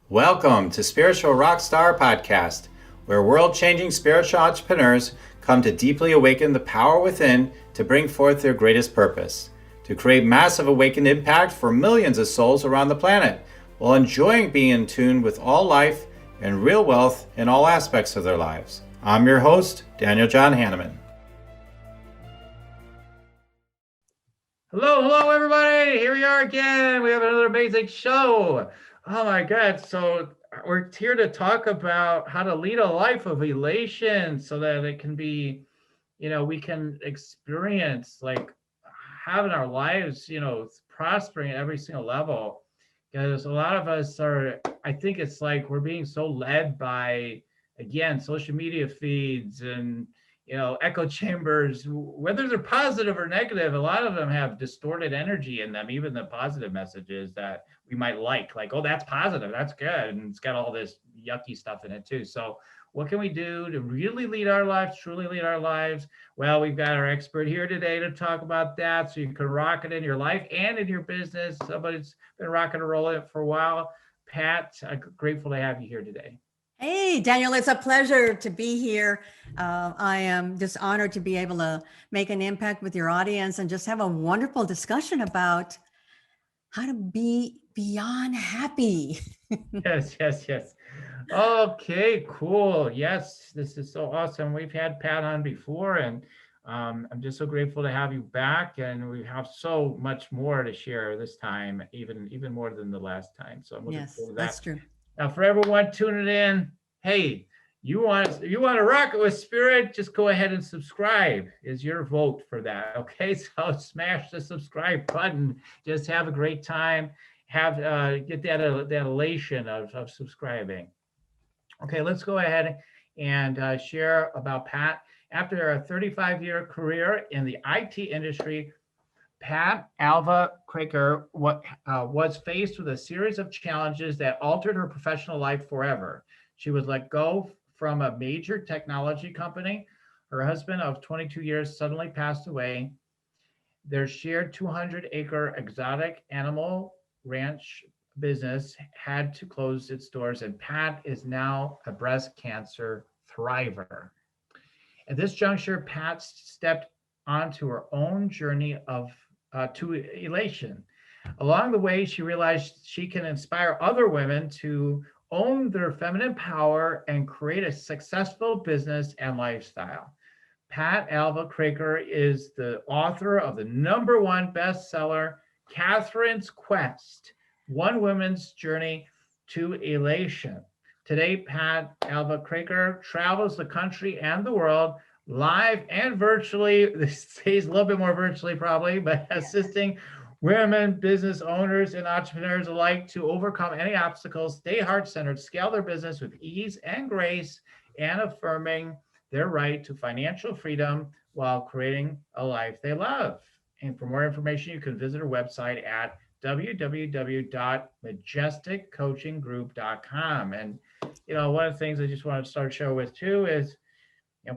Welcome to Spiritual Rockstar Podcast, where world-changing spiritual entrepreneurs come to deeply awaken the power within to bring forth their greatest purpose, to create massive awakened impact for millions of souls around the planet, while enjoying being in tune with all life and real wealth in all aspects of their lives. I'm your host, Daniel John Hanneman. Hello, everybody. Here we are again. We have another amazing show. Oh my God. So we're here to talk about how to lead a life of elation so that it can be, we can experience like having our lives, prospering at every single level. Because a lot of us are, I think it's like we're being so led by, again, social media feeds and echo chambers, whether they're positive or negative. A lot of them have distorted energy in them, even the positive messages that we might like, oh, that's positive, that's good, and it's got all this yucky stuff in it too. So what can we do to really lead our lives, truly lead our lives? Well, we've got our expert here today to talk about that, so you can rock it in your life and in your business. Somebody's been rocking and rolling it for a while. Pat, grateful to have you here today. Hey, Daniel, it's a pleasure to be here. I am just honored to be able to make an impact with your audience and just have a wonderful discussion about how to be beyond happy. Yes. Okay, cool. Yes, this is so awesome. We've had Pat on before, and I'm just so grateful to have you back. And we have so much more to share this time, even more than the last time. So I'm looking Yes, forward to that's that. true. Now, for everyone tuning in, hey, you want to rock it with spirit? Just go ahead and subscribe. Is your vote for that? Okay, so smash the subscribe button. Just have a great time. Have get that elation of subscribing. Okay, let's go ahead and share about Pat. After a 35-year career in the IT industry, Pat Alva-Kraker was faced with a series of challenges that altered her professional life forever. She was let go from a major technology company. Her husband of 22 years suddenly passed away. Their shared 200-acre exotic animal ranch business had to close its doors, and Pat is now a breast cancer thriver. At this juncture, Pat stepped onto her own journey of to elation. Along the way, she realized she can inspire other women to own their feminine power and create a successful business and lifestyle. Pat Alva-Kraker is the author of the #1 bestseller, Catherine's Quest, One Woman's Journey to Elation. Today, Pat Alva-Kraker travels the country and the world, live and virtually. This stays a little bit more virtually probably, but assisting women, business owners, and entrepreneurs alike to overcome any obstacles, stay heart-centered, scale their business with ease and grace, and affirming their right to financial freedom while creating a life they love. And for more information, you can visit our website at www.majesticcoachinggroup.com. And, one of the things I just want to start a show with too is,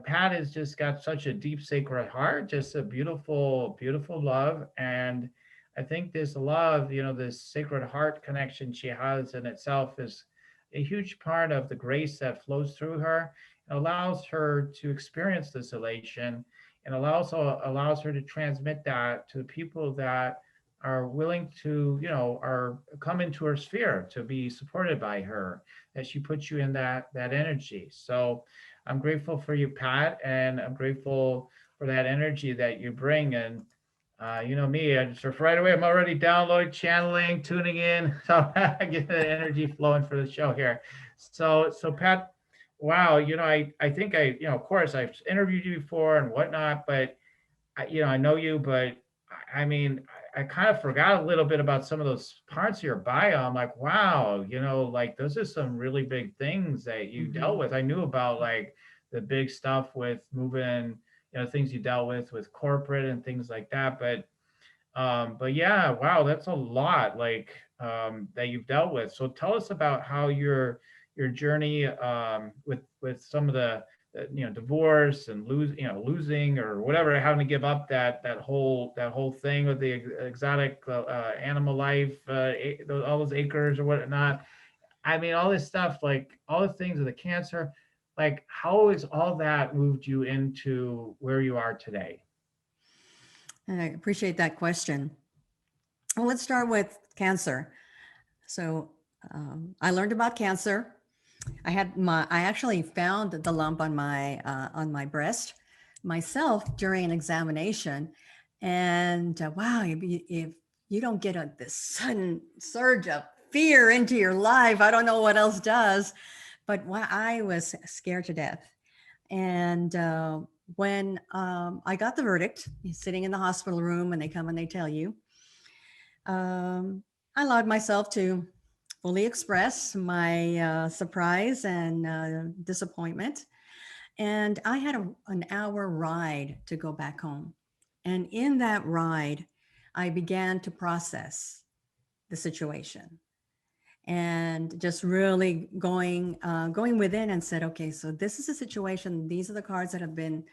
Pat has just got such a deep, sacred heart, just a beautiful, beautiful love. And I think this love, this sacred heart connection she has in itself is a huge part of the grace that flows through her. It allows her to experience this elation, and also allows her to transmit that to people that are willing to, are come into her sphere to be supported by her, as she puts you in that energy. So I'm grateful for you, Pat, and I'm grateful for that energy that you bring. And you know me, I just right away, I'm already downloading, channeling, tuning in, so I get the energy flowing for the show here. So Pat, wow, I think of course I've interviewed you before and whatnot, but I know you, but I mean, I kind of forgot a little bit about some of those parts of your bio. I'm like, wow, like those are some really big things that you dealt with. I knew about like the big stuff with moving, things you dealt with corporate and things like that. But yeah, wow, that's a lot like that you've dealt with. So tell us about how your journey with some of the divorce and losing or whatever, having to give up that whole thing with the exotic animal life, all those acres or whatnot. I mean, all this stuff, like all the things of the cancer, like how has all that moved you into where you are today? And I appreciate that question. Well, let's start with cancer. So I learned about cancer. I actually found the lump on my breast myself during an examination. And wow, if you don't get this sudden surge of fear into your life, I don't know what else does. But I was scared to death. And when I got the verdict, sitting in the hospital room, and they come and they tell you, I allowed myself to fully express my surprise and disappointment. And I had an hour ride to go back home. And in that ride, I began to process the situation and just really going within and said, okay, so this is a situation. These are the cards that have been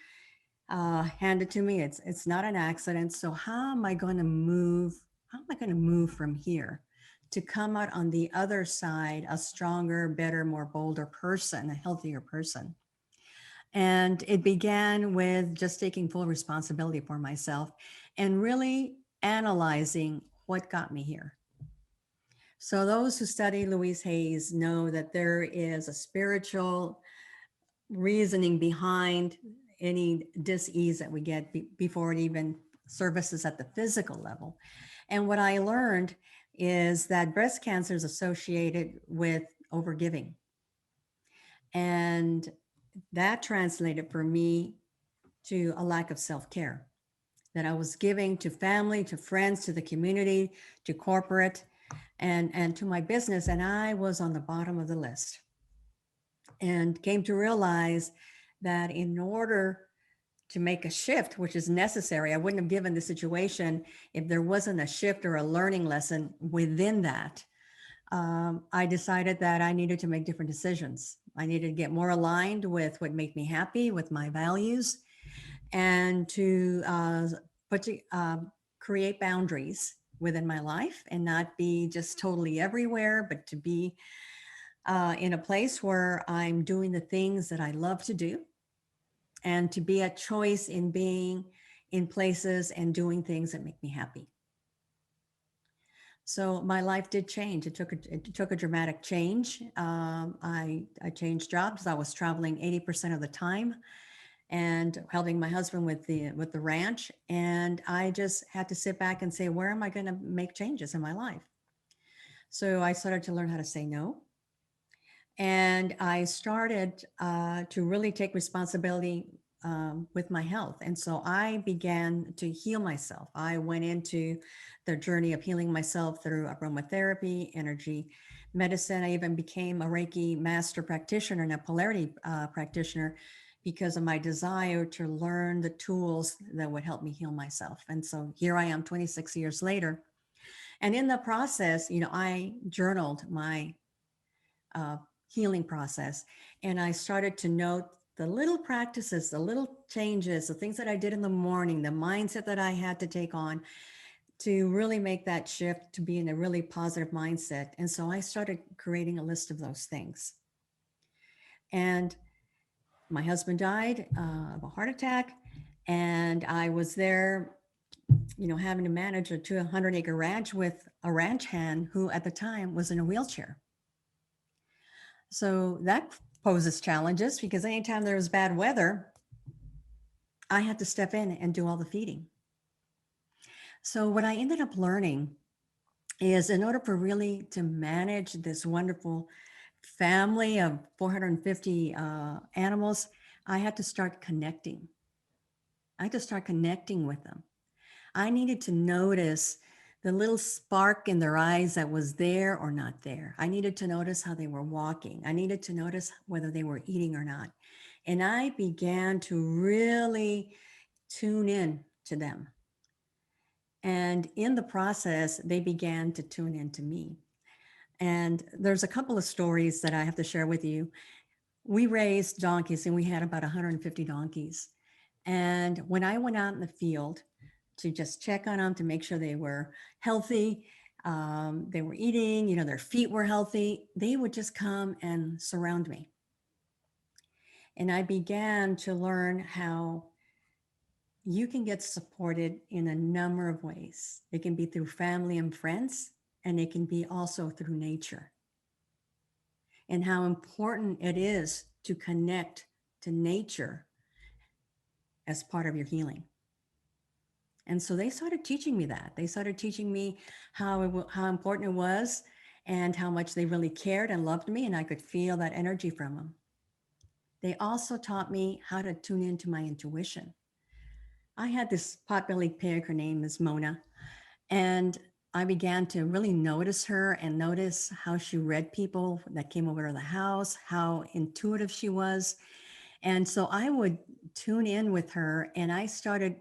handed to me. It's not an accident. So how am I going to move? How am I going to move from here to come out on the other side a stronger, better, more bolder person, a healthier person? And it began with just taking full responsibility for myself and really analyzing what got me here. So those who study Louise Hayes know that there is a spiritual reasoning behind any dis-ease that we get before it even surfaces at the physical level. And what I learned is that breast cancer is associated with overgiving. And that translated for me to a lack of self-care, that I was giving to family, to friends, to the community, to corporate, and to my business. And I was on the bottom of the list, and came to realize that in order to make a shift, which is necessary, I wouldn't have given the situation if there wasn't a shift or a learning lesson within that. I decided that I needed to make different decisions. I needed to get more aligned with what made me happy, with my values, and to create boundaries within my life and not be just totally everywhere, but to be in a place where I'm doing the things that I love to do, and to be a choice in being in places and doing things that make me happy. So my life did change. It took a dramatic change. I changed jobs. I was traveling 80% of the time and helping my husband with the ranch. And I just had to sit back and say, where am I going to make changes in my life? So I started to learn how to say no. And I started to really take responsibility with my health. And so I began to heal myself. I went into the journey of healing myself through aromatherapy, energy medicine. I even became a Reiki master practitioner and a polarity practitioner because of my desire to learn the tools that would help me heal myself. And so here I am 26 years later. And in the process, I journaled my uh, healing process. And I started to note the little practices, the little changes, the things that I did in the morning, the mindset that I had to take on to really make that shift to be in a really positive mindset. And so I started creating a list of those things. And my husband died of a heart attack. And I was there, having to manage a 200-acre ranch with a ranch hand who at the time was in a wheelchair. So that poses challenges because anytime there was bad weather, I had to step in and do all the feeding. So what I ended up learning is in order for really to manage this wonderful family of 450 animals, I had to start connecting. I had to start connecting with them. I needed to notice the little spark in their eyes that was there or not there. I needed to notice how they were walking. I needed to notice whether they were eating or not. And I began to really tune in to them. And in the process, they began to tune in to me. And there's a couple of stories that I have to share with you. We raised donkeys and we had about 150 donkeys. And when I went out in the field to just check on them to make sure they were healthy, They were eating, their feet were healthy. They would just come and surround me. And I began to learn how you can get supported in a number of ways. It can be through family and friends, and it can be also through nature. And how important it is to connect to nature as part of your healing. And so they started teaching me that. They started teaching me how important it was and how much they really cared and loved me, and I could feel that energy from them. They also taught me how to tune into my intuition. I had this potbelly pig, her name is Mona, and I began to really notice her and notice how she read people that came over to the house, how intuitive she was. And so I would tune in with her, and I started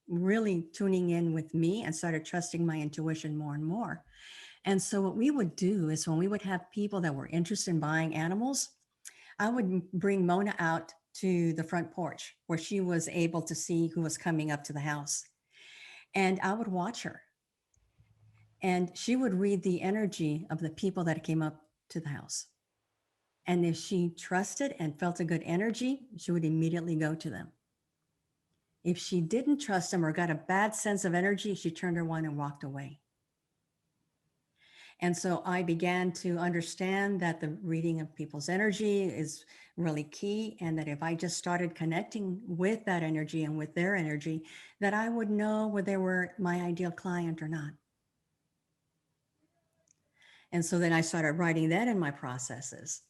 really tuning in with me and started trusting my intuition more and more. And so what we would do is when we would have people that were interested in buying animals, I would bring Mona out to the front porch where she was able to see who was coming up to the house. And I would watch her, and she would read the energy of the people that came up to the house. And if she trusted and felt a good energy, she would immediately go to them. If she didn't trust them or got a bad sense of energy, she turned her one and walked away. And so I began to understand that the reading of people's energy is really key. And that if I just started connecting with that energy and with their energy, that I would know whether they were my ideal client or not. And so then I started writing that in my processes.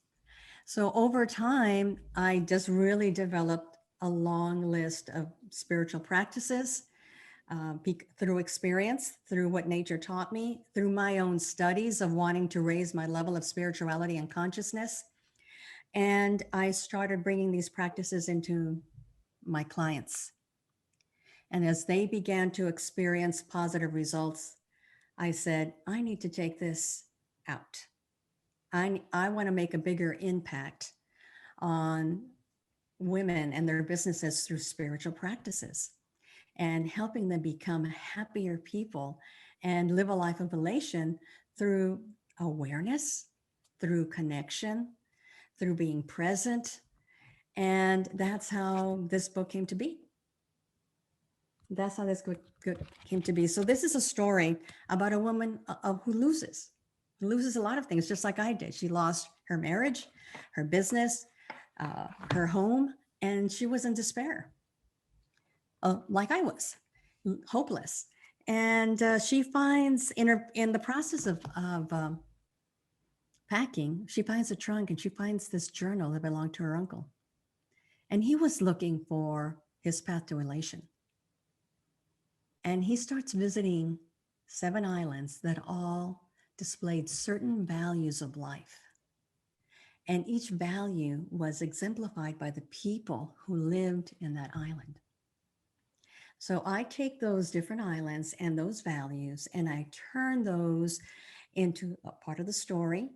So over time, I just really developed a long list of spiritual practices through experience, through what nature taught me, through my own studies of wanting to raise my level of spirituality and consciousness. And I started bringing these practices into my clients. And as they began to experience positive results, I said, I need to take this out. I want to make a bigger impact on women and their businesses through spiritual practices and helping them become happier people and live a life of elation through awareness, through connection, through being present. And that's how this book came to be. That's how this book came to be. So this is a story about a woman who loses a lot of things, just like I did. She lost her marriage, her business, her home, and she was in despair, like I was, hopeless. And she finds in the process of packing, she finds a trunk and she finds this journal that belonged to her uncle. And he was looking for his path to elation. And he starts visiting 7 islands that all displayed certain values of life. And each value was exemplified by the people who lived in that island. So I take those different islands and those values and I turn those into a part of the story.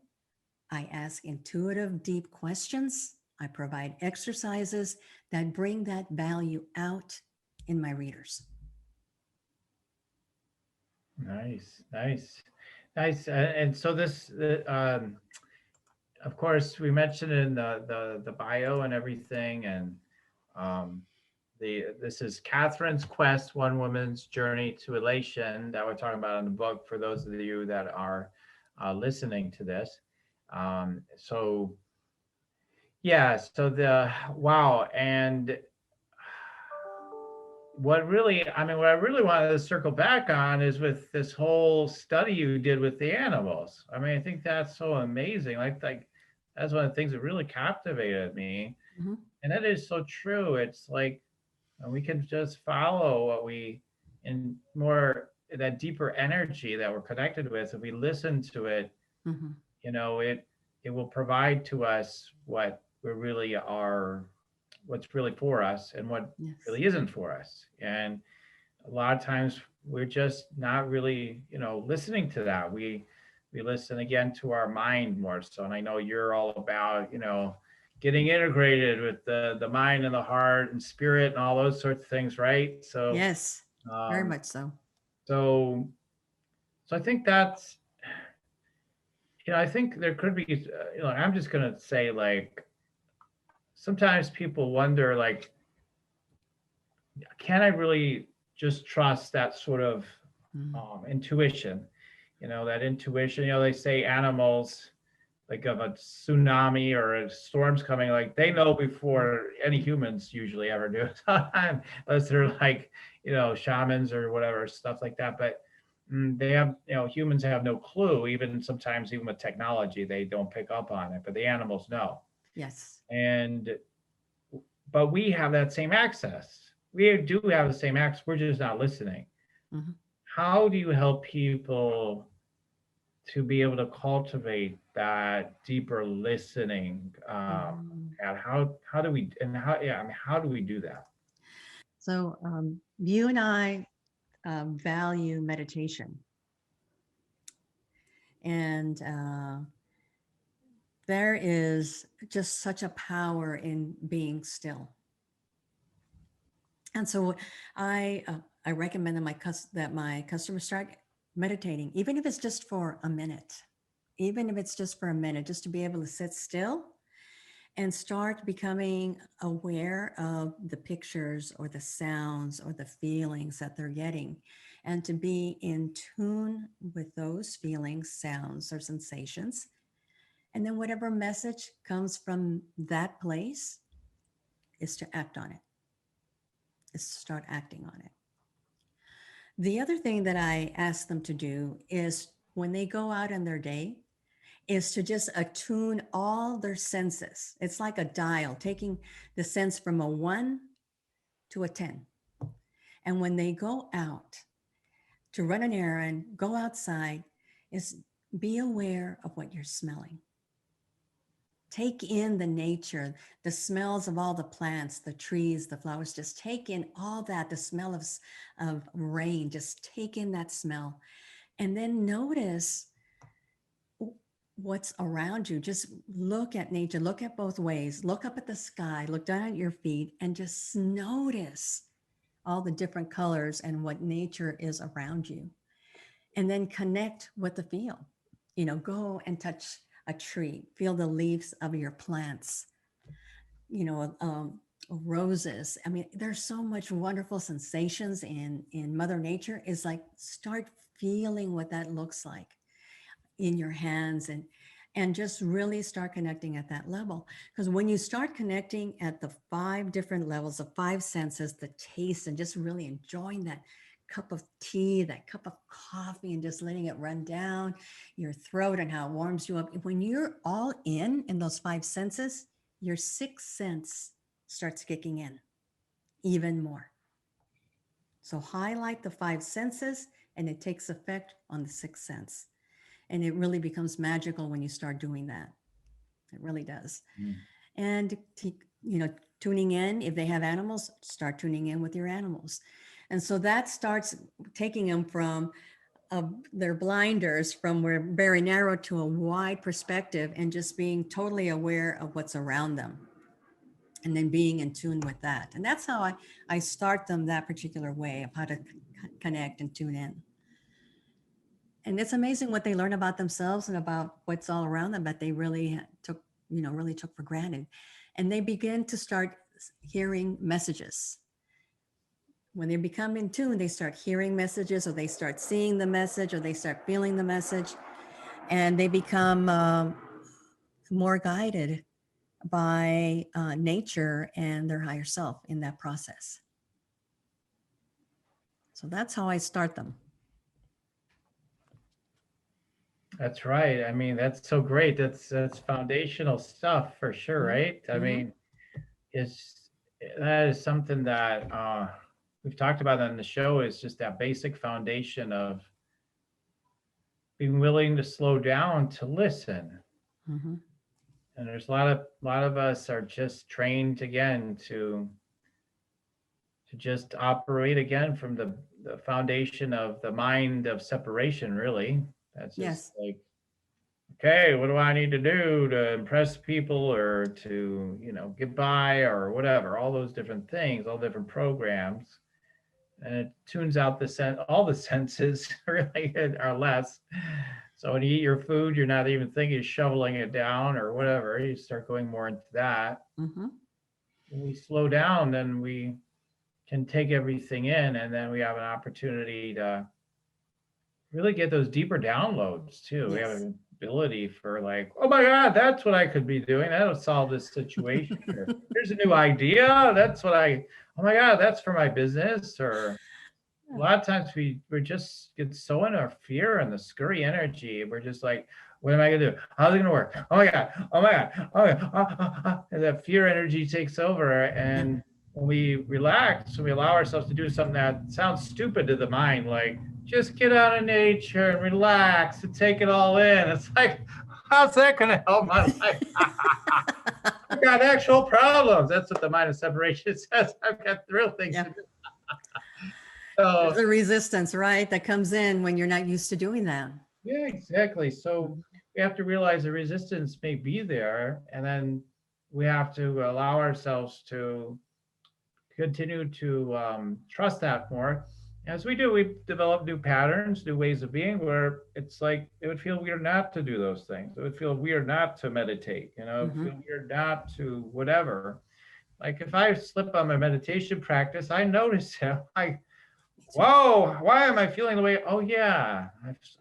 I ask intuitive, deep questions. I provide exercises that bring that value out in my readers. Nice, nice, nice. And so this, of course, we mentioned in the bio and everything, and um, this is Catherine's quest, one woman's journey to elation that we're talking about in the book. For those of you that are listening to this, so yeah, so the wow, and what I really wanted to circle back on is with this whole study you did with the animals. I mean, I think that's so amazing. Like that's one of the things that really captivated me. Mm-hmm. And that is so true. It's like we can just follow what in more that deeper energy that we're connected with. If we listen to it, Mm-hmm. It will provide to us what we really are, what's really for us and what Yes. really isn't for us. And a lot of times we're just not really, listening to that. We listen again to our mind more so. And I know you're all about, getting integrated with the mind and the heart and spirit and all those sorts of things, right? So Yes, very um much so. so so I think that's I think there could be, I'm just going to say, like, sometimes people wonder, like, can I really just trust that sort of Mm. intuition? That intuition, they say animals, like of a tsunami or a storm's coming, like they know before any humans usually ever do. Unless they're like, shamans or whatever, stuff like that. But they have, humans have no clue. Even sometimes, even with technology, they don't pick up on it, but the animals know. Yes. And but we have that same access. We do have the same access. We're just not listening. Mhm. How do you help people to be able to cultivate that deeper listening? Mhm. And how do we, and how, yeah, I mean, how do we do that? So you and I value meditation, and there is just such a power in being still. And so I recommend that my customers start meditating, even if it's just for a minute, even if it's just for a minute, just to be able to sit still and start becoming aware of the pictures or the sounds or the feelings that they're getting, and to be in tune with those feelings, sounds, or sensations. And then whatever message comes from that place is to act on it, is to start acting on it. The other thing that I ask them to do is when they go out in their day, is to just attune all their senses. It's like a dial, taking the sense from a 1 to a 10. And when they go out to run an errand, go outside, is be aware of what you're smelling. Take in the nature, the smells of all the plants, the trees, the flowers. Just take in all that, the smell of rain. Just take in that smell. And then notice what's around you. Just look at nature, look at both ways, look up at the sky, look down at your feet, and just notice all the different colors and what nature is around you. And then connect with the feel. Go and touch a tree, feel the leaves of your plants, you know, roses. I mean, there's so much wonderful sensations in Mother Nature. Is like start feeling what that looks like in your hands, and just really start connecting at that level. Because when you start connecting at the 5 different levels, the 5 senses, the taste, and just really enjoying that cup of tea, that cup of coffee, and just letting it run down your throat and how it warms you up. When you're all in those 5 senses, your 6th sense starts kicking in even more. So highlight the 5 senses, and it takes effect on the 6th sense. And it really becomes magical when you start doing that. It really does. Mm. And tuning in, if they have animals, start tuning in with your animals. And so that starts taking them from their blinders, from where very narrow to a wide perspective, and just being totally aware of what's around them, and then being in tune with that. And that's how I start them that particular way of how to connect and tune in. And it's amazing what they learn about themselves and about what's all around them that they really took for granted. And they begin to start hearing messages. When they become in tune, they start hearing messages, or they start seeing the message, or they start feeling the message, and they become more guided by nature and their higher self in that process. So that's how I start them. That's right. I mean, that's so great. That's foundational stuff for sure, right? I Mm-hmm. mean, it's that is something that we've talked about on the show, is just that basic foundation of being willing to slow down to listen. Mm-hmm. And there's a lot of us are just trained again to just operate again from the foundation of the mind of separation, really. That's just Yes. like, okay, what do I need to do to impress people, or to, get by, or whatever, all those different things, all different programs. And it tunes out all the senses really are less. So when you eat your food, you're not even thinking of shoveling it down or whatever. You start going more into that. Mm-hmm. When we slow down, then we can take everything in, and then we have an opportunity to really get those deeper downloads too. We have Yes. an ability for like, oh my God, that's what I could be doing. That'll solve this situation. Or here's a new idea. That's what oh my God, that's for my business. Or a lot of times we just get so in our fear and the scurry energy. We're just like, what am I gonna do? How's it gonna work? Oh my God, oh my God, oh my God. And that fear energy takes over. Yeah. And when we relax, when we allow ourselves to do something that sounds stupid to the mind, like just get out of nature and relax and take it all in. It's like, how's that gonna help my life? I've got actual problems. That's what the mind of separation says. I've got real things Yeah. to do. There's So a resistance, right, that comes in when you're not used to doing that. yeah, exactly. So we have to realize the resistance may be there, and then we have to allow ourselves to continue to trust that more. As we do, we develop new patterns, new ways of being where it's like it would feel weird not to do those things. It would feel weird not to meditate, it would Mm-hmm. feel weird not to whatever. Like if I slip on my meditation practice, I notice it. I'm like, whoa, why am I feeling the way? Oh yeah,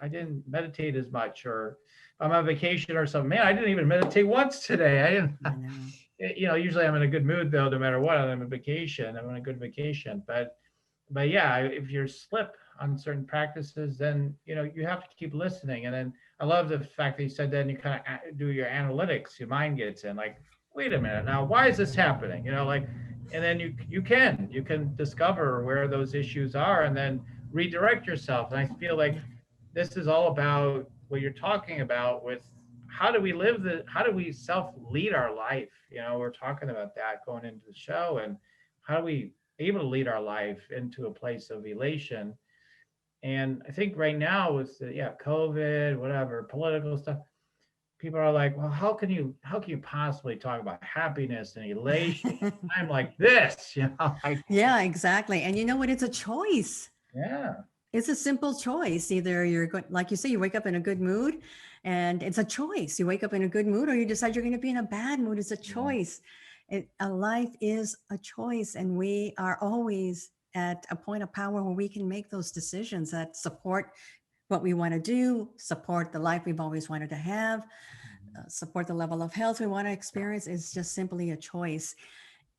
I didn't meditate as much, or I'm on vacation or something. Man, I didn't even meditate once today. I didn't. I know. Usually I'm in a good mood though, no matter what. I'm on vacation. I'm on a good vacation. But yeah, if you slip on certain practices, then you have to keep listening. And then I love the fact that you said then you kind of do your analytics. Your mind gets in like, wait a minute, now why is this happening? Like, and then you can discover where those issues are, and then redirect yourself. And I feel like this is all about what you're talking about with how do we self lead our life. We're talking about that going into the show, and how do we able to lead our life into a place of elation. And I think right now with COVID, whatever, political stuff, people are like, well, how can you possibly talk about happiness and elation at a time like this? Like, Yeah, exactly. And you know what? It's a choice. yeah. It's a simple choice. Either you're going, like you say, you wake up in a good mood, and it's a choice. You wake up in a good mood, or you decide you're going to be in a bad mood. It's a Yeah. choice. A life is a choice, and we are always at a point of power where we can make those decisions that support what we want to do, support the life we've always wanted to have, support the level of health we want to experience. Is just simply a choice.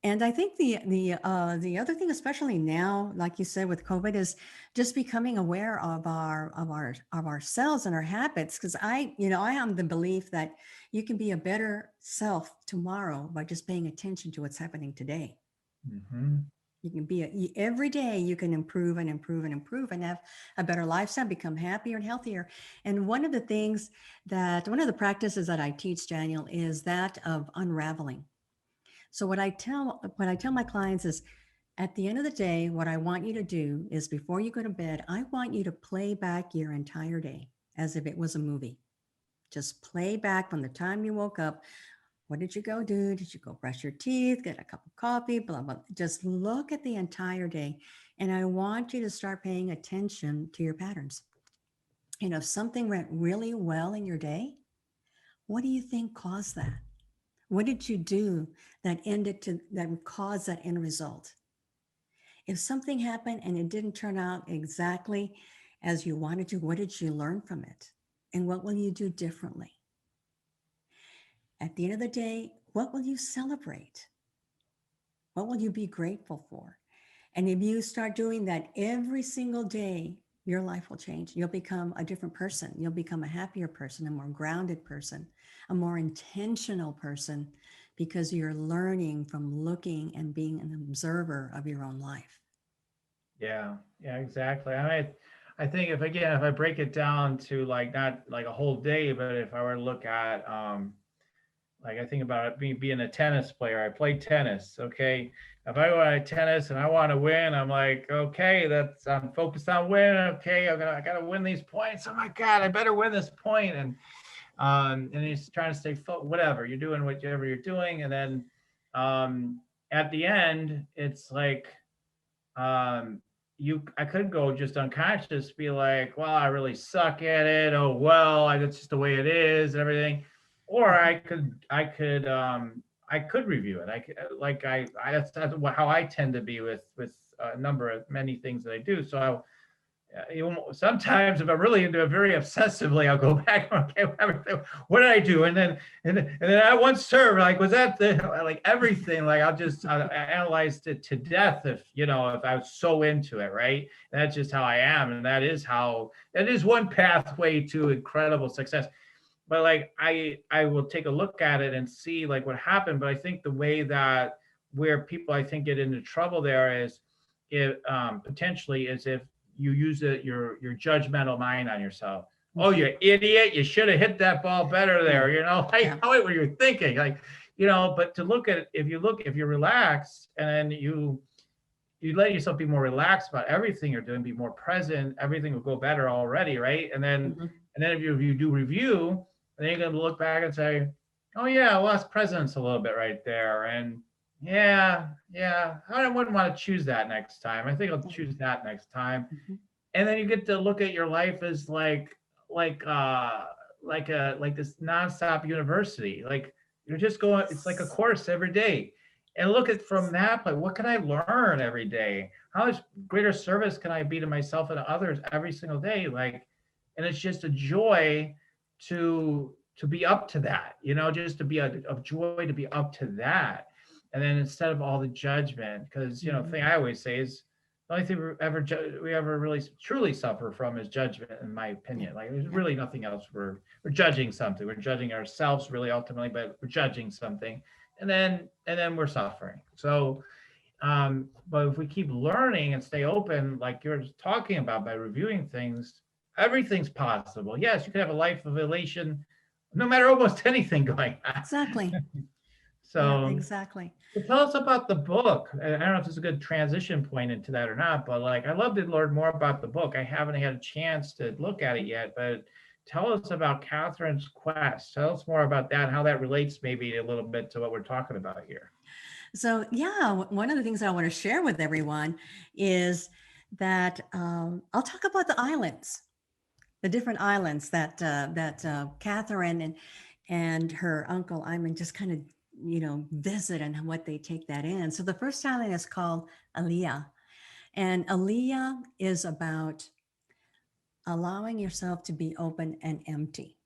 And I think the other thing, especially now, like you said with COVID, is just becoming aware of of ourselves and our habits. Because I am the belief that you can be a better self tomorrow by just paying attention to what's happening today. Hmm. You can every day you can improve and improve and improve and have a better lifestyle, become happier and healthier. And one of the practices that I teach, Daniel, is that of unraveling. So what I tell my clients is, at the end of the day, what I want you to do is, before you go to bed, I want you to play back your entire day as if it was a movie. Just play back from the time you woke up. What did you go do? Did you go brush your teeth, get a cup of coffee, blah, blah. Just look at the entire day. And I want you to start paying attention to your patterns. If something went really well in your day, what do you think caused that? What did you do that caused that end result? If something happened and it didn't turn out exactly as you wanted to, what did you learn from it? And what will you do differently? At the end of the day, what will you celebrate? What will you be grateful for? And if you start doing that every single day, your life will change. You'll become a different person. You'll become a happier person, a more grounded person, a more intentional person, because you're learning from looking and being an observer of your own life. Yeah, yeah, exactly. I think if I break it down to like not like a whole day, but if I were to look at like I think about it being a tennis player. I play tennis. Okay. If I go to tennis and I want to win, I'm like, okay, I'm focused on winning. Okay, I gotta win these points. Oh my God, I better win this point. And he's trying to stay whatever. You're doing whatever you're doing. And then at the end, it's like um, I could go just unconscious, be like, well, I really suck at it. Oh well, that's just the way it is and everything. Or I could review it. I could, like that's how I tend to be with a number of many things that I do. So sometimes if I'm really into it very obsessively, I'll go back. Okay, what did I do? And then I once served, like, was that the, like everything? Like I analyzed it to death if I was so into it, right? And that's just how I am, and that is one pathway to incredible success. But like I will take a look at it and see like what happened. But I think the way that where people I think get into trouble there is it potentially is if you use your judgmental mind on yourself. Oh, you idiot! You should have hit that ball better there. Like how were you thinking? Like, but to look at if you relax and you let yourself be more relaxed about everything you're doing, be more present, everything will go better already, right? And then if you do review, then you're gonna look back and say, oh yeah, I lost presence a little bit right there, and yeah, I wouldn't want to choose that next time. I think I'll choose that next time. And then you get to look at your life as like this nonstop university. Like you're just going, it's like a course every day. And look at from that point, what can I learn every day? How much greater service can I be to myself and to others every single day? Like, and it's just a joy to be up to that, just to be a joy to be up to that. And then instead of all the judgment, because the thing I always say is the only thing we ever really truly suffer from is judgment, in my opinion. Like there's really nothing else. We're judging something. We're judging ourselves really ultimately, but we're judging something, and then we're suffering. So, but if we keep learning and stay open, like you're talking about by reviewing things, everything's possible. Yes, you can have a life of elation, no matter almost anything going on. Exactly. So exactly. So tell us about the book. I don't know if this is a good transition point into that or not, but like I'd love to learn more about the book. I haven't had a chance to look at it yet, but tell us about Catherine's quest. Tell us more about that and how that relates maybe a little bit to what we're talking about here. So one of the things I want to share with everyone is that I'll talk about the islands, the different islands that Catherine and her uncle Iman just kind of visit and what they take that in. So the first island is called Aliyah, and Aliyah is about allowing yourself to be open and empty.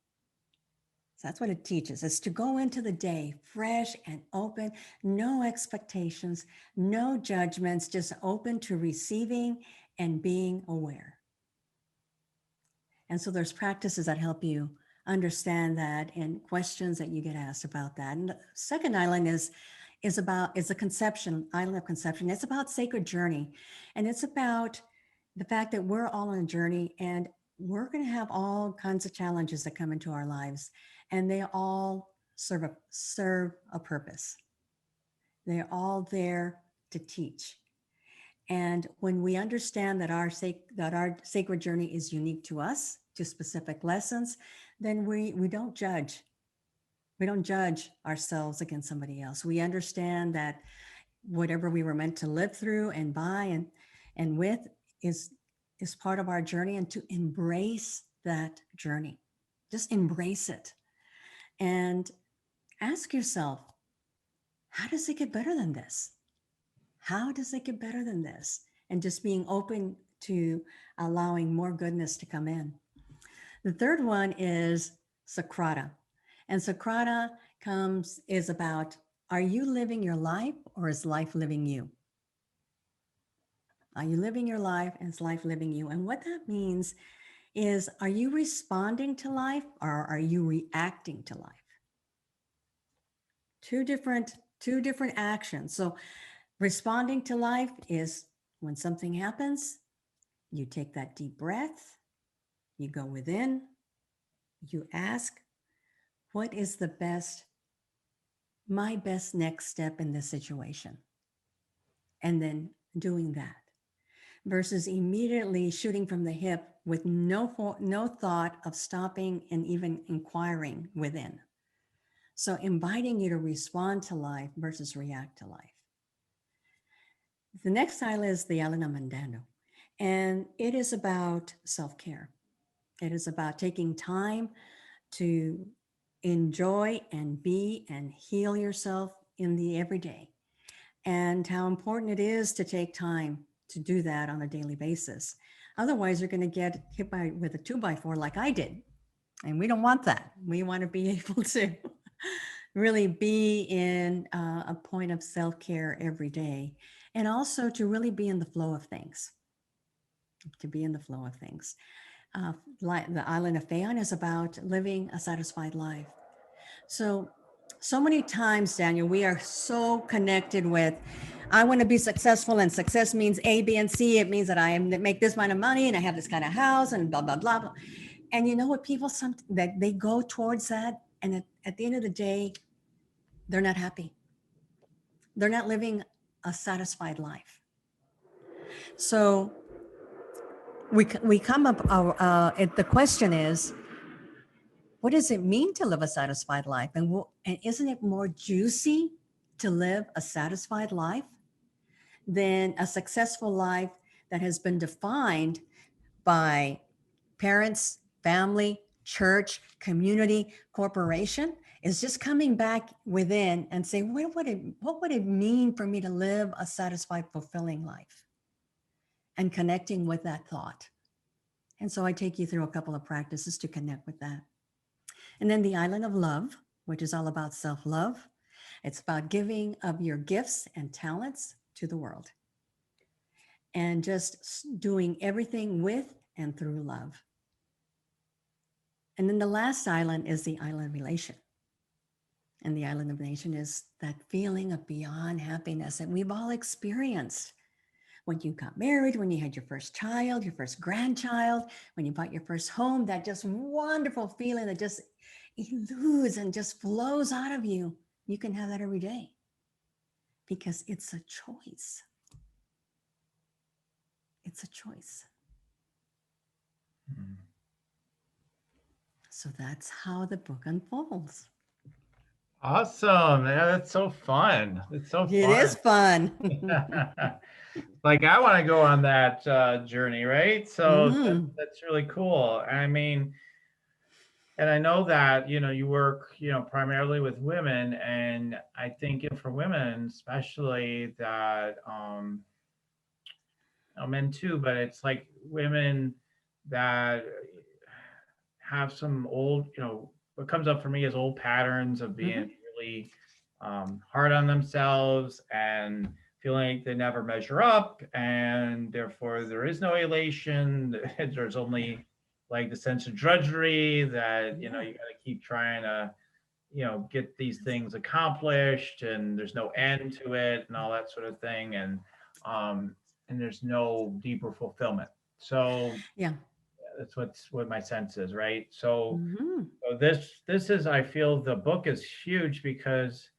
So that's what it teaches, is to go into the day fresh and open, no expectations, no judgments, just open to receiving and being aware. And so there's practices that help you understand that and questions that you get asked about that. And the second island is a conception, island of conception. It's about sacred journey. And it's about the fact that we're all on a journey and we're going to have all kinds of challenges that come into our lives, and they all serve a purpose. They're all there to teach. And when we understand that our sacred journey is unique to us, to specific lessons, then we don't judge. We don't judge ourselves against somebody else. We understand that whatever we were meant to live through and by and with is part of our journey, and to embrace that journey. Just embrace it. And ask yourself, how does it get better than this? How does it get better than this? And just being open to allowing more goodness to come in. The third one is Sakrata. And Sakrata is about, are you living your life or is life living you? Are you living your life and is life living you? And what that means is, are you responding to life or are you reacting to life? Two different actions. So responding to life is when something happens, you take that deep breath, you go within, you ask, what is my best next step in this situation? And then doing that, versus immediately shooting from the hip with no thought of stopping and even inquiring within. So inviting you to respond to life versus react to life. The next island is the island of Mandano. And it is about self-care. It is about taking time to enjoy and be and heal yourself in the everyday, and how important it is to take time to do that on a daily basis. Otherwise, you're going to get hit by with a 2x4 like I did. And we don't want that. We want to be able to really be in a point of self care every day, and also to really be in the flow of things. To be in the flow of things. Like the island of Fayon is about living a satisfied life. So, so many times, Daniel, we are so connected with, I want to be successful, and success means A, B, and C. It means that I make this amount of money and I have this kind of house and blah, blah, blah, blah. And you know what, people, that they go towards that. And at the end of the day, they're not happy. They're not living a satisfied life. So we come up, the question is, what does it mean to live a satisfied life? And isn't it more juicy to live a satisfied life than a successful life that has been defined by parents, family, church, community, corporation? Is just coming back within and saying, what would it mean for me to live a satisfied, fulfilling life? And connecting with that thought. And so I take you through a couple of practices to connect with that. And then the island of love, which is all about self-love. It's about giving of your gifts and talents to the world, and just doing everything with and through love. And then the last island is the island of elation. And the island of elation is that feeling of beyond happiness that we've all experienced. When you got married, when you had your first child, your first grandchild, when you bought your first home, that just wonderful feeling that just eludes and just flows out of you. You can have that every day because it's a choice. It's a choice. Mm. So that's how the book unfolds. Awesome. Yeah, that's so fun. It's so fun. It is fun. Like, I want to go on that journey, right? So that's really cool. I mean, and I know that, you work, primarily with women, and I think for women, especially that, men too, but it's like women that have some old, what comes up for me is old patterns of being really hard on themselves and feeling like they never measure up, and therefore there is no elation. There's only like the sense of drudgery that, you got to keep trying to, get these things accomplished, and there's no end to it and all that sort of thing. And there's no deeper fulfillment. So that's what my sense is, right? So, so this is, I feel the book is huge because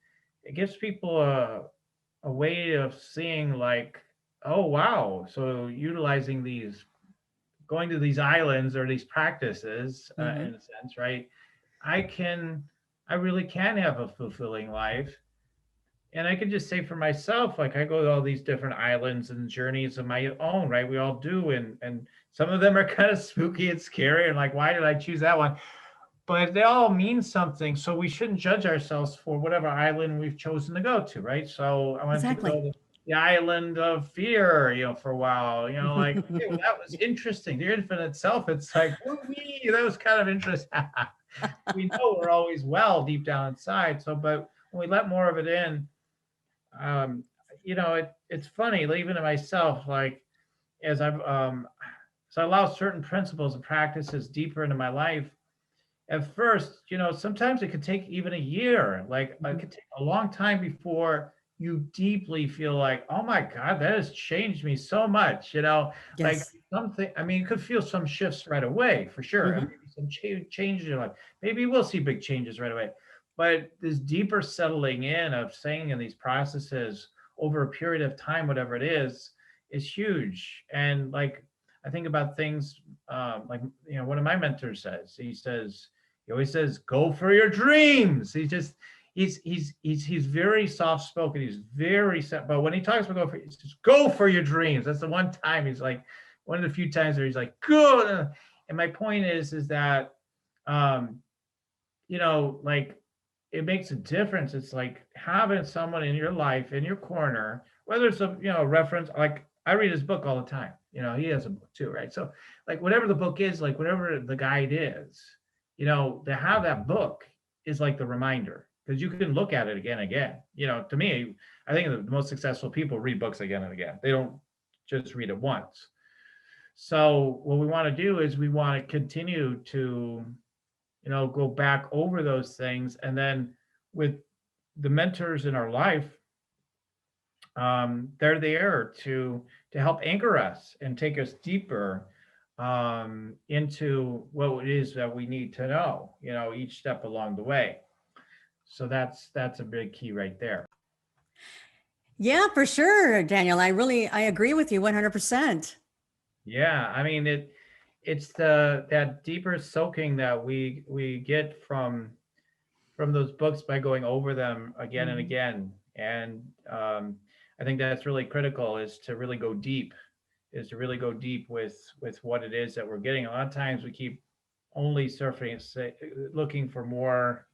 it gives people a way of seeing, like, oh wow, so utilizing these, going to these islands or these practices, in a sense, right? I really can have a fulfilling life. And I can just say for myself, like, I go to all these different islands and journeys of my own, right? We all do. And some of them are kind of spooky and scary. And like, why did I choose that one? But they all mean something. So we shouldn't judge ourselves for whatever island we've chosen to go to, right? So I wanted to go to the island of fear, for a while, like, okay, well, that was interesting. The infinite self, it's like, woo-wee, that was kind of interesting. We know we're always well deep down inside. So, but when we let more of it in, it's funny, even to myself, like, as I've so I allow certain principles and practices deeper into my life. At first, sometimes it could take even a year. Like, it could take a long time before you deeply feel like, oh my God, that has changed me so much. Like something. I mean, you could feel some shifts right away for sure, and maybe some changes in your life. Maybe we'll see big changes right away. But this deeper settling in of staying in these processes over a period of time, whatever it is huge. And like, I think about things like, one of my mentors says, he always says, go for your dreams. He's very soft spoken. He's very set, but when he talks about he says, go for your dreams. That's the one time he's like one of the few times where he's like, good. And my point is that, um, like it makes a difference. It's like having someone in your life, in your corner, whether it's a, reference, like I read his book all the time. He has a book too, right? So like whatever the book is, like whatever the guide is, to have that book is like the reminder because you can look at it again and again. To me, I think the most successful people read books again and again. They don't just read it once. So what we want to do is we want to continue to, go back over those things. And then with the mentors in our life, they're there to help anchor us and take us deeper into what it is that we need to know, each step along the way. So that's a big key right there. Yeah, for sure, Daniel. I agree with you 100%. Yeah, I mean it's that deeper soaking that we get from those books by going over them again and Mhm. again. And I think that's really critical is to really go deep, with what it is that we're getting. A lot of times we keep only surfing, looking for more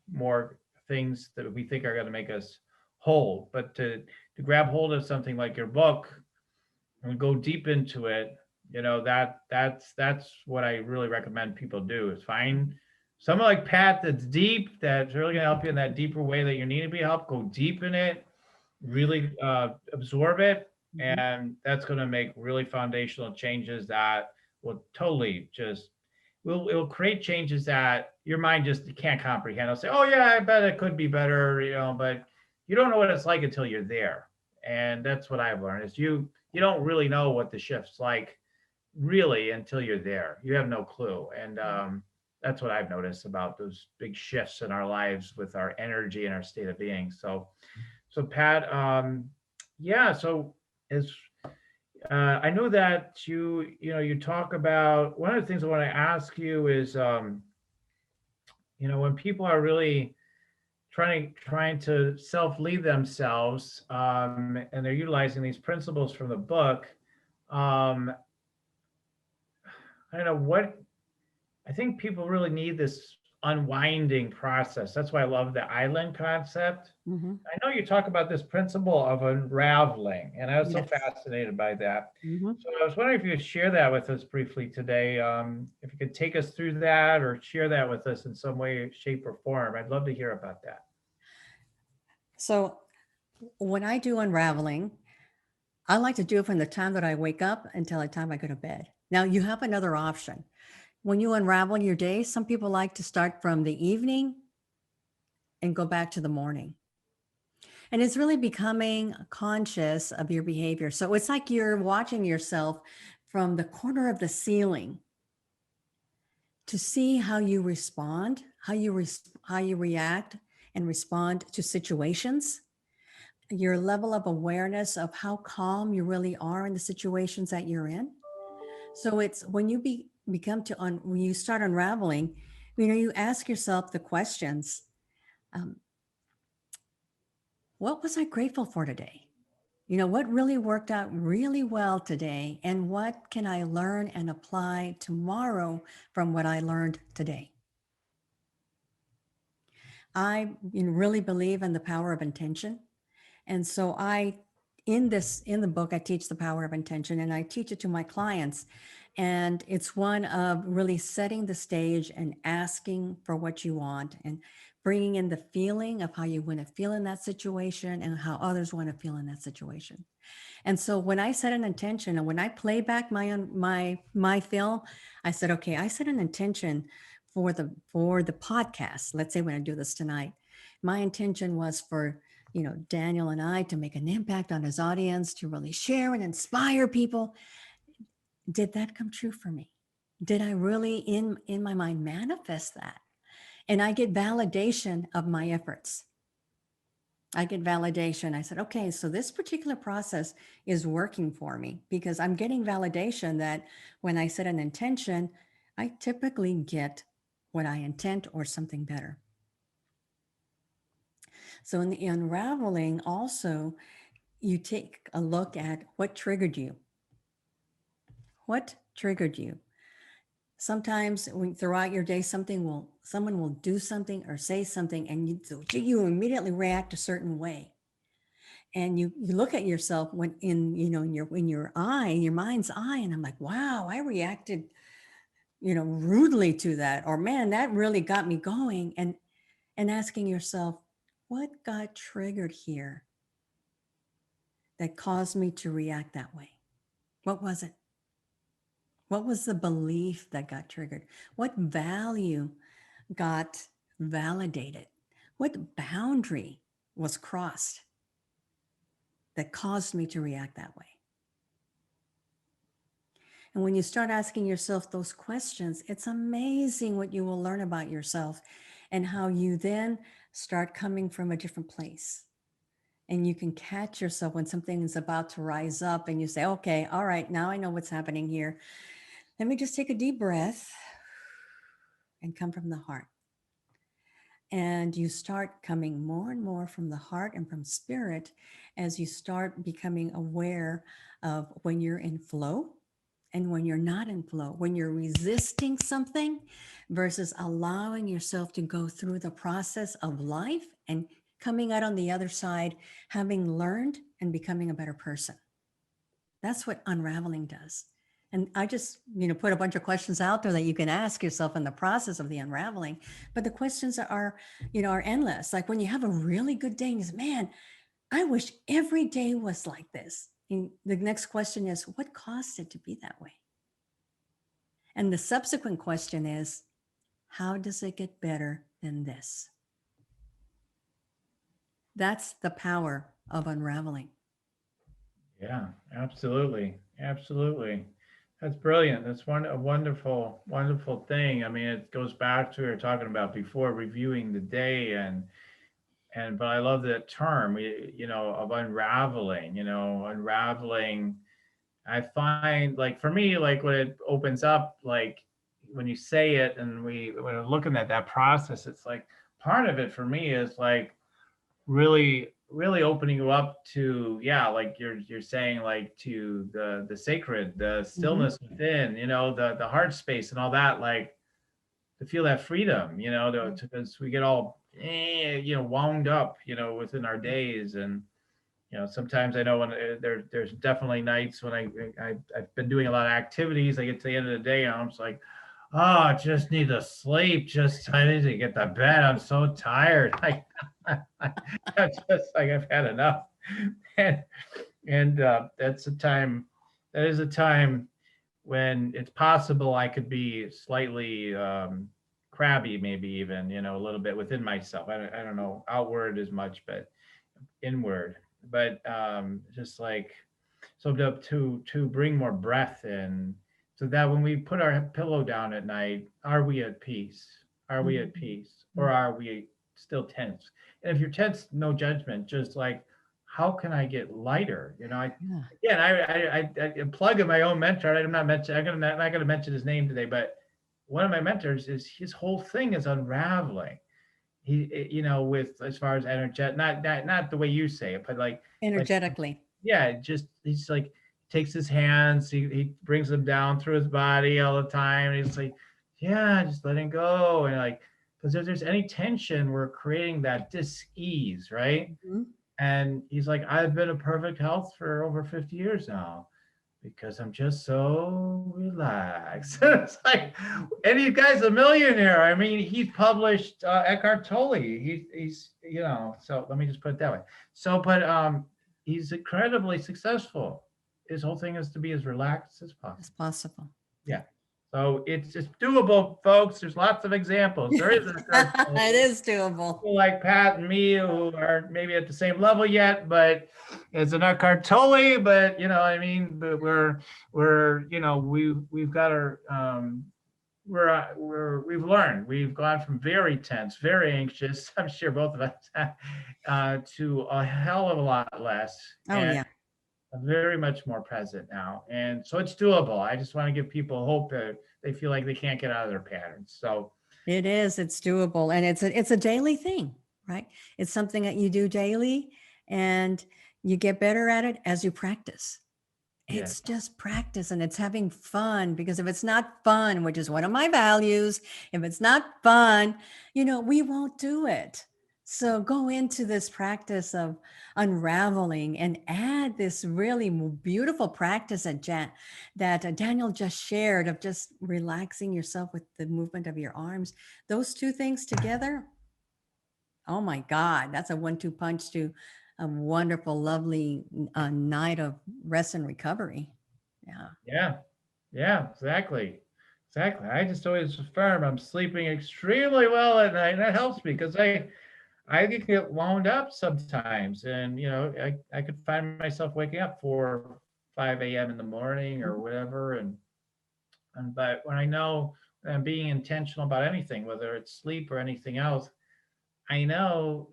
things that we think are going to make us whole. But to grab hold of something like your book and go deep into it, that's what I really recommend people do is find someone like Pat that's deep, that's really going to help you in that deeper way that you need to be helped. Go deep in it, really absorb it, Mhm. and that's going to make really foundational changes that will totally just will create changes that your mind just can't comprehend. It'll say, "Oh yeah, I bet it could be better," but you don't know what it's like until you're there. And that's what I've learned is you don't really know what the shift's like really until you're there. You have no clue. And that's what I've noticed about those big shifts in our lives with our energy and our state of being. So Pat, yeah. So as I know that you talk about one of the things I want to ask you is, when people are really trying to self lead themselves, and they're utilizing these principles from the book. Um, I don't know what I think people really need this unwinding process. That's why I love the island concept. Mhm. I know you talk about this principle of unraveling, and I was so Yes. fascinated by that. Mhm. So I was wondering if you could share that with us briefly today. If you could take us through that or share that with us in some way, shape, or form. I'd love to hear about that. So when I do unraveling, I like to do it from the time that I wake up until the time I go to bed. Now, you have another option. When you unravel your day, some people like to start from the evening and go back to the morning. And it's really becoming conscious of your behavior. So it's like you're watching yourself from the corner of the ceiling to see how you respond, how you react and respond to situations, your level of awareness of how calm you really are in the situations that you're in. So it's when you become when you start unraveling, you ask yourself the questions. Um, what was I grateful for today? What really worked out really well today, and what can I learn and apply tomorrow from what I learned today? I really believe in the power of intention. And so in the book, I teach the power of intention and I teach it to my clients. And it's one of really setting the stage and asking for what you want and bringing in the feeling of how you want to feel in that situation and how others want to feel in that situation. And so when I set an intention and when I play back my film, I said, okay, I set an intention for the podcast. Let's say when I do this tonight, my intention was for Daniel and I to make an impact on his audience, to really share and inspire people. Did that come true for me? Did I really in my mind manifest that? And I get validation of my efforts. I get validation. I said, okay, so this particular process is working for me because I'm getting validation that when I set an intention, I typically get what I intend or something better. So in the unraveling, also, you take a look at what triggered you. What triggered you. Sometimes throughout your day, someone will do something or say something, and you immediately react a certain way. And you look at yourself when in your eye, in your mind's eye, and I'm like, wow, I reacted, rudely to that, or man, that really got me going. And asking yourself, what got triggered here that caused me to react that way? What was it? What was the belief that got triggered? What value got validated? What boundary was crossed that caused me to react that way? And when you start asking yourself those questions, it's amazing what you will learn about yourself and how you then start coming from a different place. And you can catch yourself when something is about to rise up and you say, okay, all right, now I know what's happening here. Let me just take a deep breath and come from the heart. And you start coming more and more from the heart and from spirit as you start becoming aware of when you're in flow and when you're not in flow, when you're resisting something versus allowing yourself to go through the process of life and coming out on the other side, having learned and becoming a better person. That's what unraveling does. And I just, put a bunch of questions out there that you can ask yourself in the process of the unraveling. But the questions are endless. Like when you have a really good day and you say, man, I wish every day was like this. And the next question is, what caused it to be that way? And the subsequent question is, how does it get better than this? That's the power of unraveling. Yeah, absolutely. Absolutely. That's brilliant. That's a wonderful, wonderful thing. I mean, it goes back to what we were talking about before, reviewing the day but I love that term, of unraveling, unraveling. I find, like, for me, like when it opens up, like when you say it and when we're looking at that process, it's like part of it for me is like really opening you up to, yeah, like you're saying, like to the sacred, the stillness within, the heart space and all that, like to feel that freedom, because we get all wound up, within our days. And sometimes I know when there's definitely nights when I've been doing a lot of activities, I get to the end of the day and I'm just like, oh, I just need to sleep. I need to get to bed. I'm so tired. Like, I'm just like, I've had enough. And that is a time when it's possible I could be slightly crabby, maybe even, a little bit within myself. I don't know, outward as much, but inward. But just like, so to bring more breath in, so that when we put our pillow down at night, are we at peace? Are we at peace, or are we still tense? And if you're tense, no judgment, just like, how can I get lighter? Again, I plug in my own mentor. I'm not not going to mention his name today, but one of my mentors, is his whole thing is unraveling. He, with, as far as energetic, not the way you say it, but like Energetically. yeah, he's like, takes his hands, he brings them down through his body all the time, and he's like, yeah, just letting go. And like, because if there's any tension, we're creating that dis-ease, right? And he's like, I've been in perfect health for over 50 years now because I'm just so relaxed. It's like, and he guy's a millionaire. I mean, he published Eckhart Tolle. He's so let me just put it that way. So, but he's incredibly successful. His whole thing is to be as relaxed as possible. As possible. Yeah. So it's doable, folks. There's lots of examples. There is It is doable. People like Pat and me who are maybe at the same level yet, but it's an Eckhart Tolle. But I mean, but we've got our we've learned. We've gone from very tense, very anxious, I'm sure both of us, to a hell of a lot less. Oh, yeah. Very much more present now. And so it's doable. I just want to give people hope that they feel like they can't get out of their patterns. So it's doable. And it's a daily thing, right? It's something that you do daily, and you get better at it as you practice. Yeah. It's just practice and it's having fun, because if it's not fun, which is one of my values, if it's not fun, we won't do it. So go into this practice of unraveling and add this really beautiful practice that Daniel just shared, of just relaxing yourself with the movement of your arms. Those two things together, oh my God, that's a 1-2 punch to a wonderful, lovely night of rest and recovery. Yeah. Yeah. Yeah, exactly. Exactly. I just always affirm I'm sleeping extremely well at night. And that helps me because I could get wound up sometimes. And, I could find myself waking up 4, 5 a.m. in the morning or Mhm. whatever. But when I know I'm being intentional about anything, whether it's sleep or anything else, I know,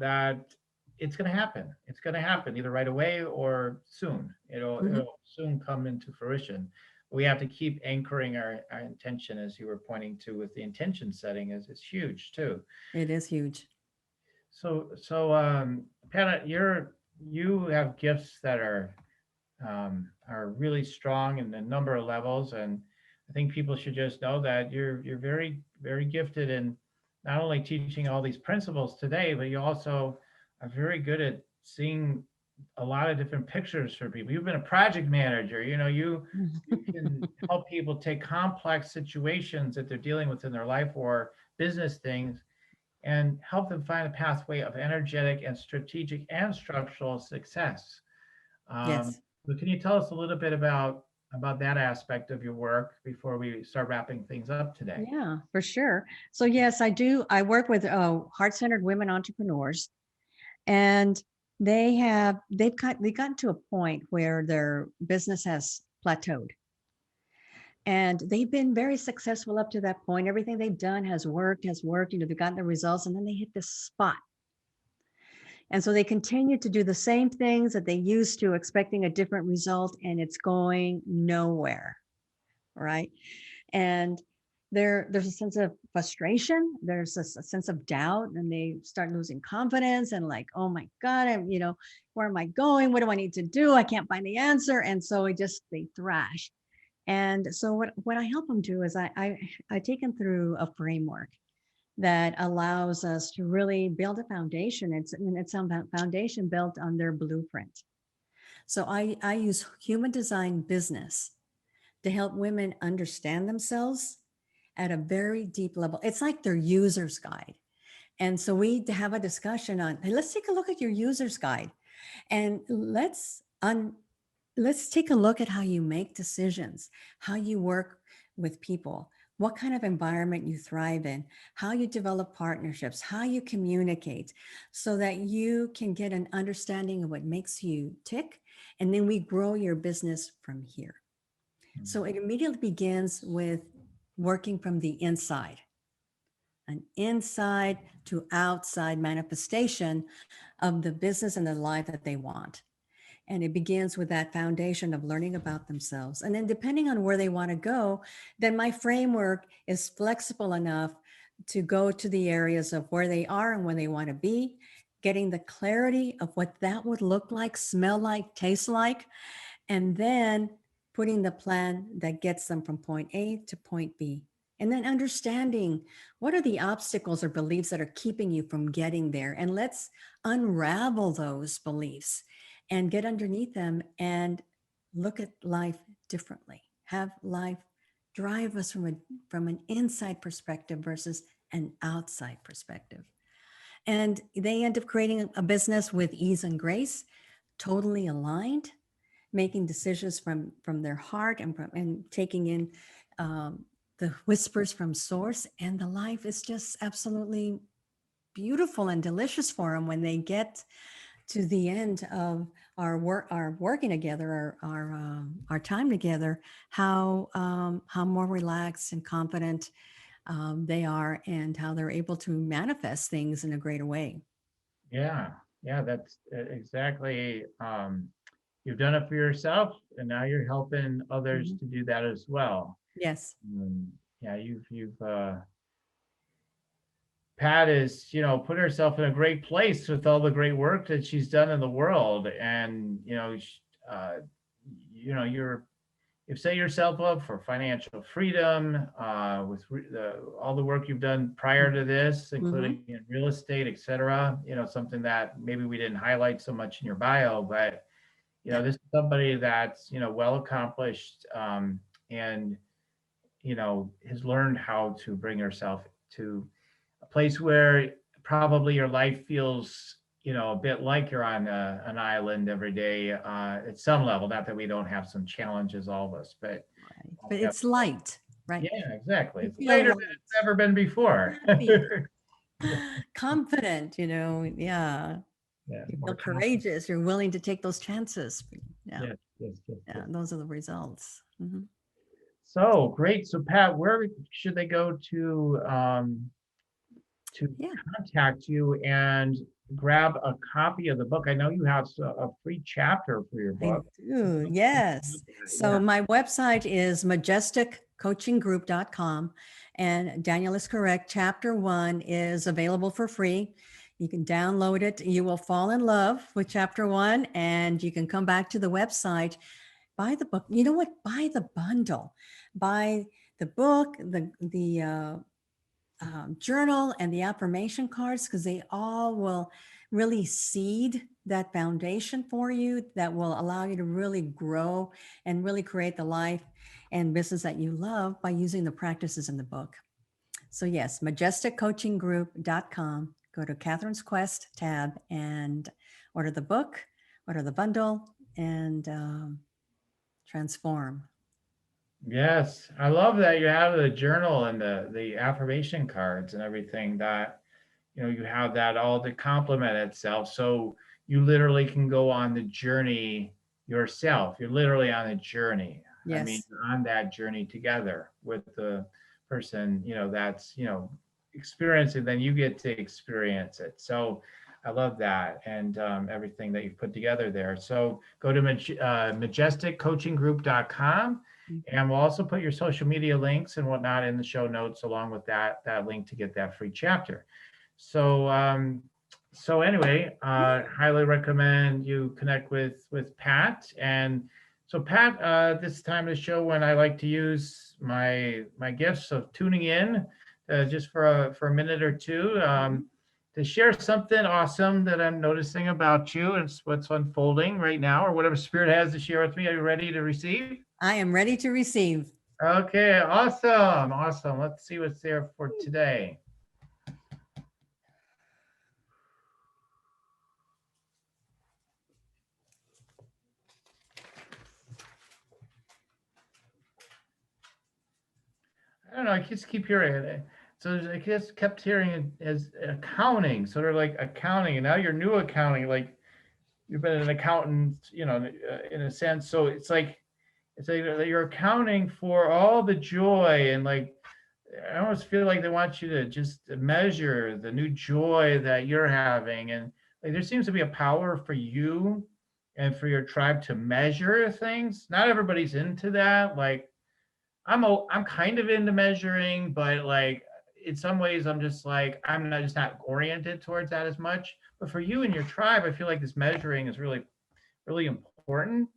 that it's going to happen. It's going to happen either right away or soon. Mhm. It'll soon come into fruition. We have to keep anchoring our intention, as you were pointing to with the intention setting is huge too. It is huge. So Pat, you have gifts that are really strong in a number of levels, and I think people should just know that you're very very gifted in not only teaching all these principles today, but you also are very good at seeing a lot of different pictures for people. You've been a project manager. You can help people take complex situations that they're dealing with in their life or business things and help them find a pathway of energetic and strategic and structural success. Um, Yes. but can you tell us a little bit about that aspect of your work before we start wrapping things up today? Yeah, for sure. So yes, I do. I work with heart-centered women entrepreneurs, and they've gotten to a point where their business has plateaued. And they've been very successful up to that point. Everything they've done has worked, they've gotten the results, and then they hit this spot. And so they continue to do the same things that they used to, expecting a different result, and it's going nowhere. Right. And there's a sense of frustration, there's a sense of doubt, and they start losing confidence and like, oh my God, where am I going? What do I need to do? I can't find the answer. And so they thrash. And so what I help them do is I take them through a framework that allows us to really build a foundation. It's a foundation built on their blueprint. So I use human design business to help women understand themselves at a very deep level. It's like their user's guide. And so we have a discussion on, hey, let's take a look at your user's guide, and let's take a look at how you make decisions, how you work with people, what kind of environment you thrive in, how you develop partnerships, how you communicate, so that you can get an understanding of what makes you tick. And then we grow your business from here. So it immediately begins with working from the inside, an inside to outside manifestation of the business and the life that they want. And it begins with that foundation of learning about themselves. And then, depending on where they want to go, then my framework is flexible enough to go to the areas of where they are and where they want to be, getting the clarity of what that would look like, smell like, taste like, and then putting the plan that gets them from point A to point B. And then understanding what are the obstacles or beliefs that are keeping you from getting there. And let's unravel those beliefs and get underneath them and look at life differently. Have life drive us from an inside perspective versus an outside perspective. And they end up creating a business with ease and grace, totally aligned, making decisions from their heart and taking in the whispers from source, and the life is just absolutely beautiful and delicious for them when they get to the end of our working together, our time together. How more relaxed and confident they are, and how they're able to manifest things in a greater way. Yeah, yeah, that's exactly. You've done it for yourself, and now you're helping others Mhm. to do that as well. Yes. Um, yeah, you've Pat is, put herself in a great place with all the great work that she's done in the world, and uh, you've set yourself up for financial freedom with all the work you've done prior to this, including in real estate, et cetera. Something that maybe we didn't highlight so much in your bio, but this is somebody that's well accomplished, and has learned how to bring herself to a place where probably your life feels a bit like you're on an island every day at some level. Not that we don't have some challenges, all of us, but Right. But it's light, right? yeah, exactly. You It's feel lighter than light, it's ever been before. happier, confident, yeah. Yeah, You more feel confident. courageous. You're willing to take those chances. Yeah. Yes, yes, yes, Yeah. yes. Those are the results. So great. So Pat, where should they go to Yeah. contact you and grab a copy of the book? I know you have a free chapter for your I book. do. Yes. So Yeah. my website is majesticcoachinggroup.com. And Daniel is correct. Chapter 1 is available for free. You can download it. You will fall in love with chapter 1, and you can come back to the website, buy the book. You know what? Buy the bundle. Buy the book, the journal, and the affirmation cards, because they all will really seed that foundation for you that will allow you to really grow and really create the life and business that you love by using the practices in the book. So yes, majesticcoachinggroup.com. Go to Catherine's Quest tab and order the book, order the bundle, and transform. Yes, I love that you have the journal and the affirmation cards and everything that you have that all to complement itself. So you literally can go on the journey yourself. You're literally on a journey. I mean, Yes. you're on that journey together with the person, that's, experiencing, then you get to experience it. So I love that, and everything that you've put together there. So go to majesticcoachinggroup.com, and we'll also put your social media links and whatnot in the show notes along with that link to get that free chapter. So anyway, highly recommend you connect with Pat. And so Pat, this time of the show when I like to use my gifts of tuning in just for a minute or two to share something awesome that I'm noticing about you and what's unfolding right now, or whatever Spirit has to share with me. Are you ready to receive? I am ready to receive. Okay, awesome, awesome. Let's see what's there for today. I don't know. I just keep hearing it. So I just kept hearing it as accounting, sort of like accounting, and now you're new accounting, like you've been an accountant, in a sense. So it's like you're accounting for all the joy, and like I almost feel like they want you to just measure the new joy that you're having, and like there seems to be a power for you and for your tribe to measure things. Not everybody's into that. Like I'm kind of into measuring, but like in some ways I'm just like I'm not just not oriented towards that as much. But for you and your tribe, I feel like this measuring is really, really important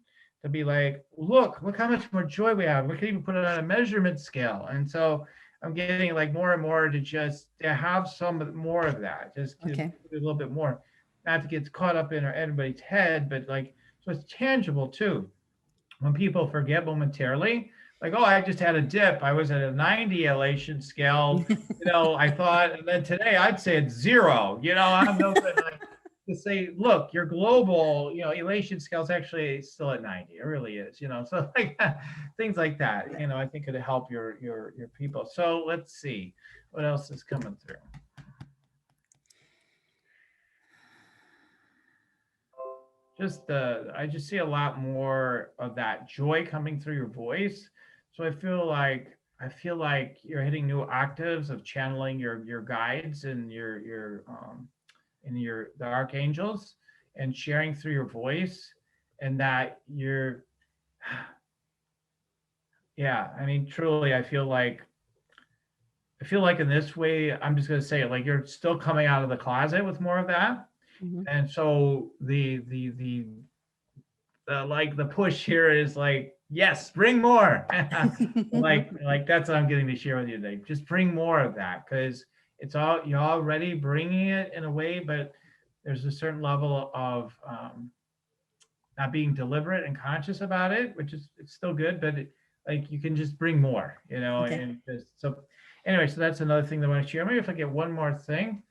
to be like, look how much more joy we have. We can even put it on a measurement scale. And so I'm getting like more and more to have some more of that, just to Okay. a little bit more, not to get caught up in everybody's head, but like so it's tangible too. When people forget momentarily, like, oh, I just had a dip. I was at a 90 elation scale. I thought, and then today I'd say it's 0. I'm no good to say, look, your global, elation scale is actually still at 90. It really is, so like things like that, I think it'll help your people. So let's see what else is coming through. I just see a lot more of that joy coming through your voice. So I feel like you're hitting new octaves of channeling your guides and the archangels and sharing through your voice, and that yeah, I mean truly I feel like in this way, I'm just going to say it, like you're still coming out of the closet with more of that. Mhm. And so the the push here is like, yes, bring more. like that's what I'm getting to share with you today. Just bring more of that, because you're already bringing it in a way, but there's a certain level of not being deliberate and conscious about it, which is, it's still good, but like you can just bring more, Okay. and just, so anyway, so that's another thing that I want to share. Maybe if I get one more thing.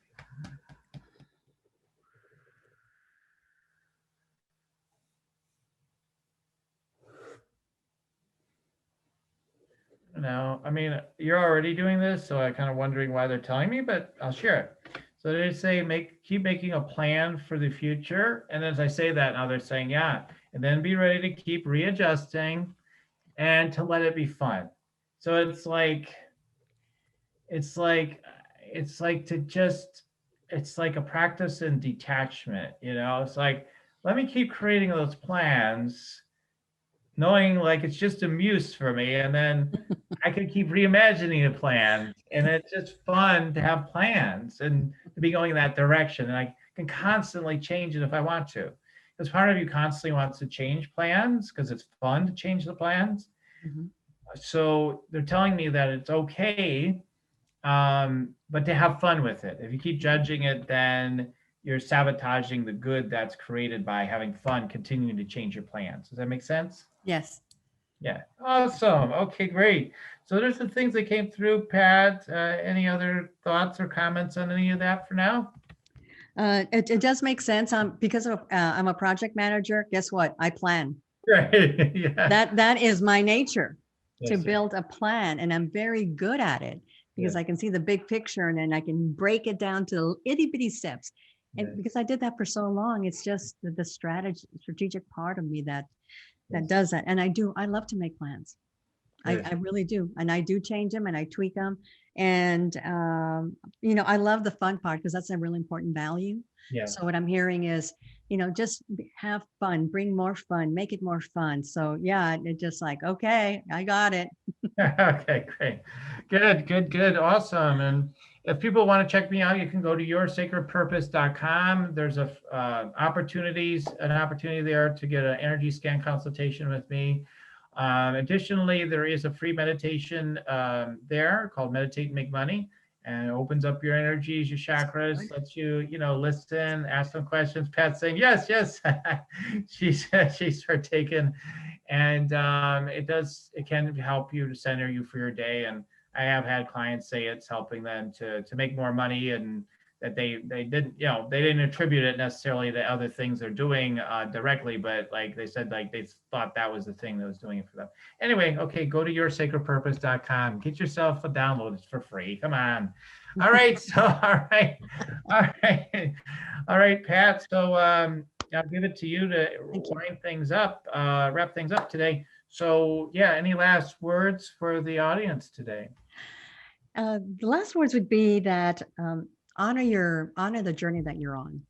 No, I mean, you're already doing this, so I'm kind of wondering why they're telling me, but I'll share it. So they say keep making a plan for the future. And as I say that, now they're saying, yeah, and then be ready to keep readjusting and to let it be fun. So it's like it's like a practice in detachment, It's like, let me keep creating those plans, knowing like it's just a muse for me, and then I can keep reimagining the plans, and it's just fun to have plans and to be going in that direction. And I can constantly change it if I want to, because part of you constantly wants to change plans because it's fun to change the plans. Mhm. So they're telling me that it's okay, but to have fun with it. If you keep judging it, then you're sabotaging the good that's created by having fun, continuing to change your plans. Does that make sense? Yes. Yeah. Awesome. Okay, great. So there's some things that came through, Pat. Any other thoughts or comments on any of that for now? It does make sense. Because I'm a project manager. Guess what? I plan. Right. Yeah. That is my nature, to Yes, build a plan, and I'm very good at it because yes, I can see the big picture and then I can break it down to itty bitty steps. And yes, because I did that for so long, it's just the strategic part of me that yes, does that. And I love to make plans. yes, I really do. And I do change them and I tweak them. And, I love the fun part because that's a really important value. yeah. So what I'm hearing is, just have fun, bring more fun, make it more fun. So yeah, it just like, okay, I got it. Okay, great. Good. Awesome. And if people want to check me out, you can go to yoursacredpurpose.com. There's an opportunity there to get an energy scan consultation with me. Additionally, there is a free meditation there called Meditate and Make Money, and it opens up your energies, your chakras, lets you, listen, ask some questions. Pat's saying, yes, yes. she's partaken. And it can help you to center you for your day. And I have had clients say it's helping them to make more money, and that they didn't attribute it necessarily to other things they're doing directly, but like they said, like they thought that was the thing that was doing it for them. Anyway, okay, go to yoursacredpurpose.com, get yourself a download. It's for free. Come on. All right. So all right, Pat. So I'll give it to you to wind things up, wrap things up today. So yeah, any last words for the audience today? The last words would be that honor the journey that you're on.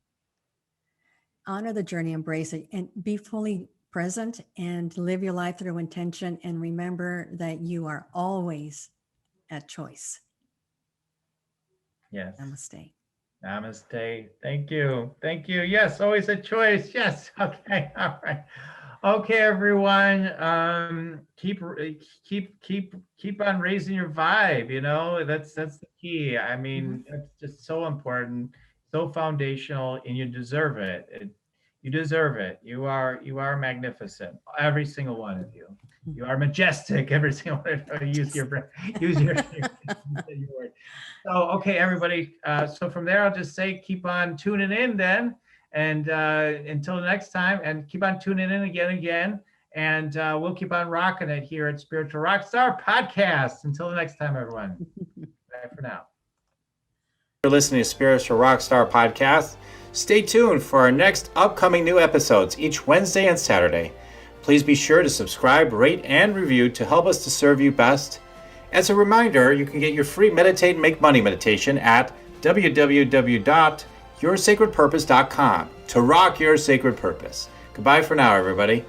Honor the journey, embrace it, and be fully present and live your life through intention. And remember that you are always at choice. Yes. Namaste. Namaste. Thank you. Thank you. Yes, always a choice. Yes. Okay. All right. Okay, everyone. Keep on raising your vibe. That's the key. I mean, that's just so important, so foundational, and you deserve it. You deserve it. You are magnificent, every single one of you. You are majestic, every single one of you. Use your word. So, okay, everybody. So from there, I'll just say keep on tuning in then. And until next time, and keep on tuning in again. And we'll keep on rocking it here at Spiritual Rockstar Podcast. Until the next time, everyone. Bye for now. You're listening to Spiritual Rockstar Podcast. Stay tuned for our next upcoming new episodes each Wednesday and Saturday. Please be sure to subscribe, rate, and review to help us to serve you best. As a reminder, you can get your free Meditate and Make Money meditation at www.yoursacredpurpose.com to rock your sacred purpose. Goodbye for now, everybody.